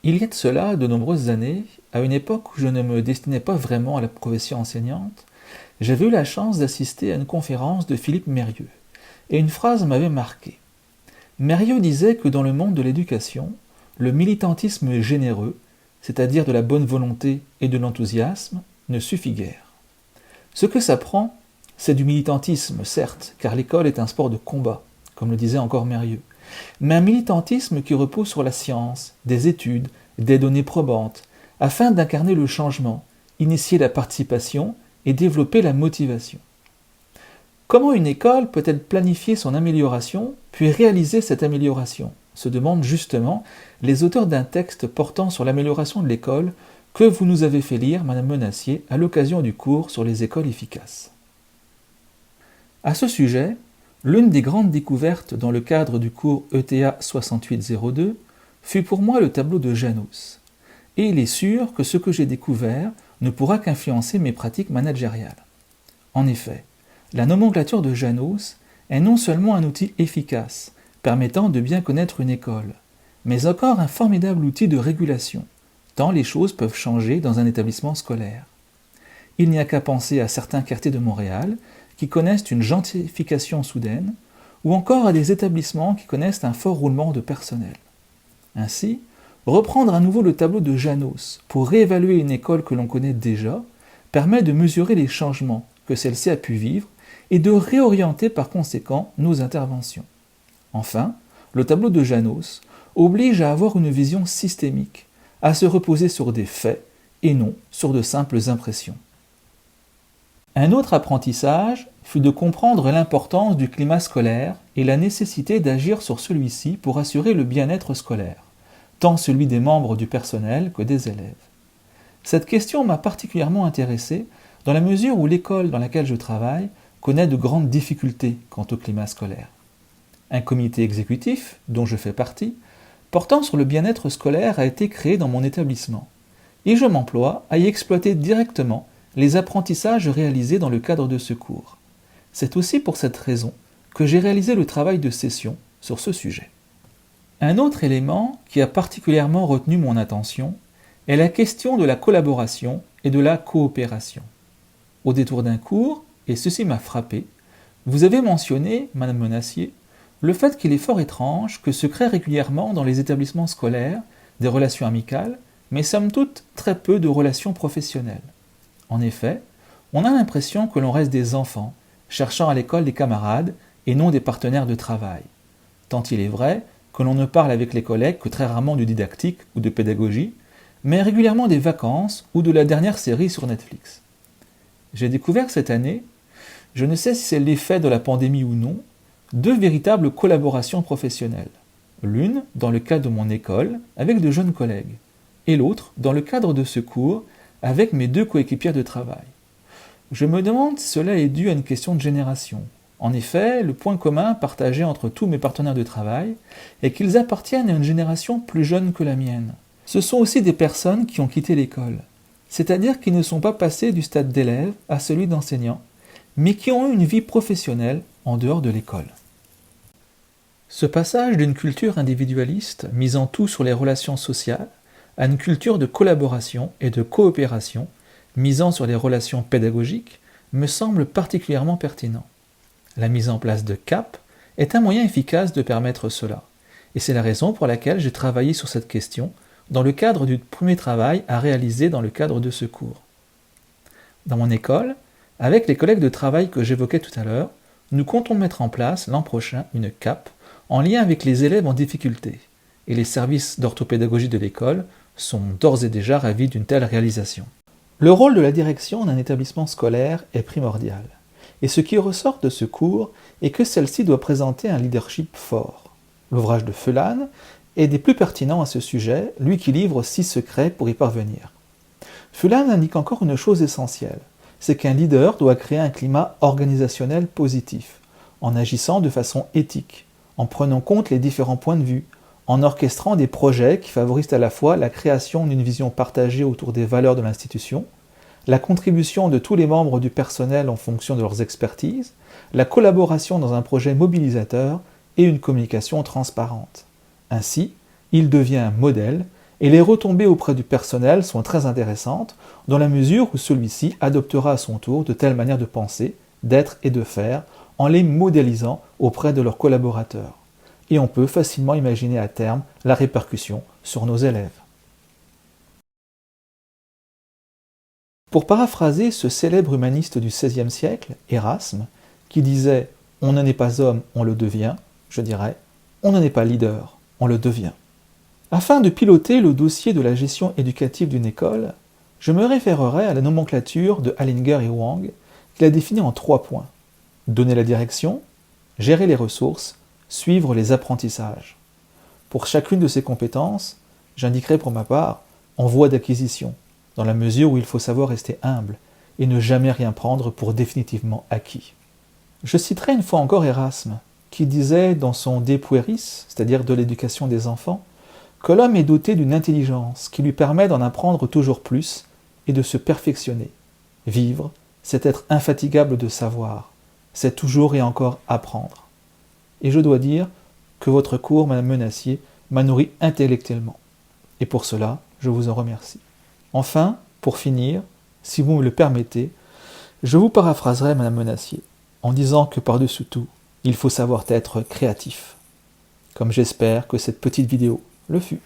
Il y a de cela de nombreuses années, à une époque où je ne me destinais pas vraiment à la profession enseignante, j'avais eu la chance d'assister à une conférence de Philippe Mérieux, et une phrase m'avait marqué. Mérieux disait que dans le monde de l'éducation, le militantisme généreux, c'est-à-dire de la bonne volonté et de l'enthousiasme, ne suffit guère. Ce que ça prend, c'est du militantisme, certes, car l'école est un sport de combat, comme le disait encore Mérieux, mais un militantisme qui repose sur la science, des études, des données probantes, afin d'incarner le changement, initier la participation et développer la motivation. Comment une école peut-elle planifier son amélioration, puis réaliser cette amélioration, se demandent justement les auteurs d'un texte portant sur l'amélioration de l'école que vous nous avez fait lire, Madame Menassier, à l'occasion du cours sur les écoles efficaces. À ce sujet, l'une des grandes découvertes dans le cadre du cours ETA 6802 fut pour moi le tableau de Janus. Et il est sûr que ce que j'ai découvert ne pourra qu'influencer mes pratiques managériales. En effet, la nomenclature de Janus est non seulement un outil efficace, permettant de bien connaître une école, mais encore un formidable outil de régulation, tant les choses peuvent changer dans un établissement scolaire. Il n'y a qu'à penser à certains quartiers de Montréal qui connaissent une gentrification soudaine, ou encore à des établissements qui connaissent un fort roulement de personnel. Ainsi, reprendre à nouveau le tableau de Janus pour réévaluer une école que l'on connaît déjà permet de mesurer les changements que celle-ci a pu vivre et de réorienter par conséquent nos interventions. Enfin, le tableau de Janus oblige à avoir une vision systémique, à se reposer sur des faits et non sur de simples impressions. Un autre apprentissage fut de comprendre l'importance du climat scolaire et la nécessité d'agir sur celui-ci pour assurer le bien-être scolaire, tant celui des membres du personnel que des élèves. Cette question m'a particulièrement intéressé dans la mesure où l'école dans laquelle je travaille connaît de grandes difficultés quant au climat scolaire. Un comité exécutif, dont je fais partie, portant sur le bien-être scolaire a été créé dans mon établissement, et je m'emploie à y exploiter directement les apprentissages réalisés dans le cadre de ce cours. C'est aussi pour cette raison que j'ai réalisé le travail de session sur ce sujet. Un autre élément qui a particulièrement retenu mon attention est la question de la collaboration et de la coopération. Au détour d'un cours, et ceci m'a frappé, vous avez mentionné, Madame Menassier, le fait qu'il est fort étrange que se créent régulièrement dans les établissements scolaires des relations amicales, mais somme toute très peu de relations professionnelles. En effet, on a l'impression que l'on reste des enfants, cherchant à l'école des camarades et non des partenaires de travail. Tant il est vrai que l'on ne parle avec les collègues que très rarement du didactique ou de pédagogie, mais régulièrement des vacances ou de la dernière série sur Netflix. J'ai découvert cette année, je ne sais si c'est l'effet de la pandémie ou non, 2 véritables collaborations professionnelles. L'une dans le cadre de mon école avec de jeunes collègues, et l'autre dans le cadre de ce cours avec mes 2 coéquipiers de travail. Je me demande si cela est dû à une question de génération. En effet, le point commun partagé entre tous mes partenaires de travail est qu'ils appartiennent à une génération plus jeune que la mienne. Ce sont aussi des personnes qui ont quitté l'école, c'est-à-dire qui ne sont pas passés du stade d'élève à celui d'enseignant, mais qui ont eu une vie professionnelle en dehors de l'école. Ce passage d'une culture individualiste misant tout sur les relations sociales à une culture de collaboration et de coopération misant sur les relations pédagogiques me semble particulièrement pertinent. La mise en place de CAP est un moyen efficace de permettre cela, et c'est la raison pour laquelle j'ai travaillé sur cette question dans le cadre du premier travail à réaliser dans le cadre de ce cours. Dans mon école, avec les collègues de travail que j'évoquais tout à l'heure, nous comptons mettre en place l'an prochain une CAP en lien avec les élèves en difficulté, et les services d'orthopédagogie de l'école sont d'ores et déjà ravis d'une telle réalisation. Le rôle de la direction d'un établissement scolaire est primordial, et ce qui ressort de ce cours est que celle-ci doit présenter un leadership fort. L'ouvrage de Phelan est des plus pertinents à ce sujet, lui qui livre 6 secrets pour y parvenir. Phelan indique encore une chose essentielle, c'est qu'un leader doit créer un climat organisationnel positif, en agissant de façon éthique, en prenant compte les différents points de vue, en orchestrant des projets qui favorisent à la fois la création d'une vision partagée autour des valeurs de l'institution, la contribution de tous les membres du personnel en fonction de leurs expertises, la collaboration dans un projet mobilisateur et une communication transparente. Ainsi, il devient un modèle Et les retombées auprès du personnel sont très intéressantes, dans la mesure où celui-ci adoptera à son tour de telles manières de penser, d'être et de faire, en les modélisant auprès de leurs collaborateurs. Et on peut facilement imaginer à terme la répercussion sur nos élèves. Pour paraphraser ce célèbre humaniste du XVIe siècle, Erasme, qui disait « On n'en est pas homme, on le devient », je dirais « On n'en est pas leader, on le devient ». Afin de piloter le dossier de la gestion éducative d'une école, je me référerai à la nomenclature de Hallinger et Wang, qu'il a définie en 3 points. Donner la direction, gérer les ressources, suivre les apprentissages. Pour chacune de ces compétences, j'indiquerai pour ma part en voie d'acquisition, dans la mesure où il faut savoir rester humble et ne jamais rien prendre pour définitivement acquis. Je citerai une fois encore Erasme, qui disait dans son De Pueris, c'est-à-dire de l'éducation des enfants, que l'homme est doté d'une intelligence qui lui permet d'en apprendre toujours plus et de se perfectionner. Vivre, c'est être infatigable de savoir, c'est toujours et encore apprendre. Et je dois dire que votre cours, Madame Menassier, m'a nourri intellectuellement. Et pour cela, je vous en remercie. Enfin, pour finir, si vous me le permettez, je vous paraphraserai, Madame Menassier, en disant que par-dessus tout, il faut savoir être créatif. Comme j'espère que cette petite vidéo le fut.